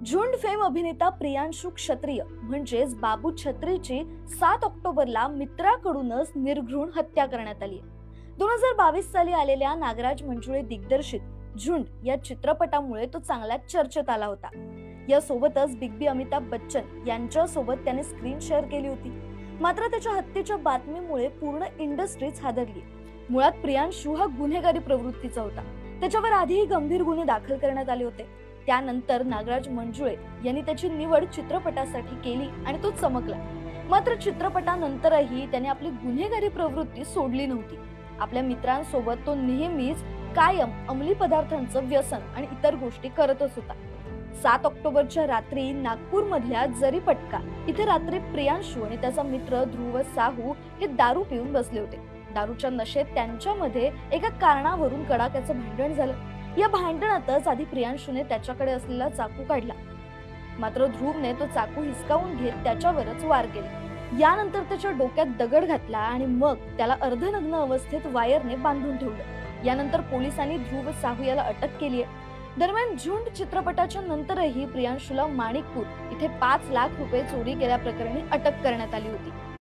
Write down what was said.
झुंड फेम अभिनेता प्रियांशु क्षत्रिय म्हणजेच बाबू छत्रीची 7 ऑक्टोबरला मित्राकडूनच निर्घृण हत्या करण्यात आली. 2022 साली आलेल्या नागराज मंजुळे दिग्दर्शित झुंड या चित्रपटामुळे तो चांगल्याच चर्चेत आला होता. यासोबतच बिग बी अमिताभ बच्चन यांच्यासोबत त्याने स्क्रीन शेअर केली होती. मात्र त्याच्या हत्येच्या बातमीमुळे पूर्ण इंडस्ट्रीच हादरली. मुळात प्रियांशु हा गुन्हेगारी प्रवृत्तीचा होता. त्याच्यावर आधीही गंभीर गुन्हे दाखल करण्यात आले होते. त्यानंतर नागराज मंजुळे यांनी त्याची निवड चित्रपटासाठी केली आणि तो चमकला. मात्र चित्रपटानंतरही त्याने आपली गुन्हेगारी प्रवृत्ती सोडली नव्हती. आपल्या मित्रांसोबत तो नेहमीच कायम अंमली पदार्थांचं व्यसन आणि इतर गोष्टी करतच होता. 7 ऑक्टोबरच्या रात्री नागपूर मधल्या जरीपटका इथे रात्री प्रियांशु आणि त्याचा मित्र ध्रुव साहू हे दारू पिऊन बसले होते. दारूच्या नशेत त्यांच्यामध्ये एका कारणावरून कडाक्याचं भांडण झालं. या भांडणातच आधी प्रियांशूने त्याच्याकडे असलेला चाकू काढला. मात्र ध्रुवने तो चाकू हिसकावून घेत त्याच्यावरच वार केले. यानंतर त्याच्या डोक्यात दगड घातला आणि मग त्याला अर्धनग्न अवस्थेत वायरने बांधून ठेवलं. यानंतर पोलिसांनी ध्रुव साहू याला अटक केली आहे. दरम्यान झुंड चित्रपटाच्या नंतरही प्रियांशूला माणिकपूर इथे 5 लाख रुपये चोरी केल्याप्रकरणी अटक करण्यात आली होती.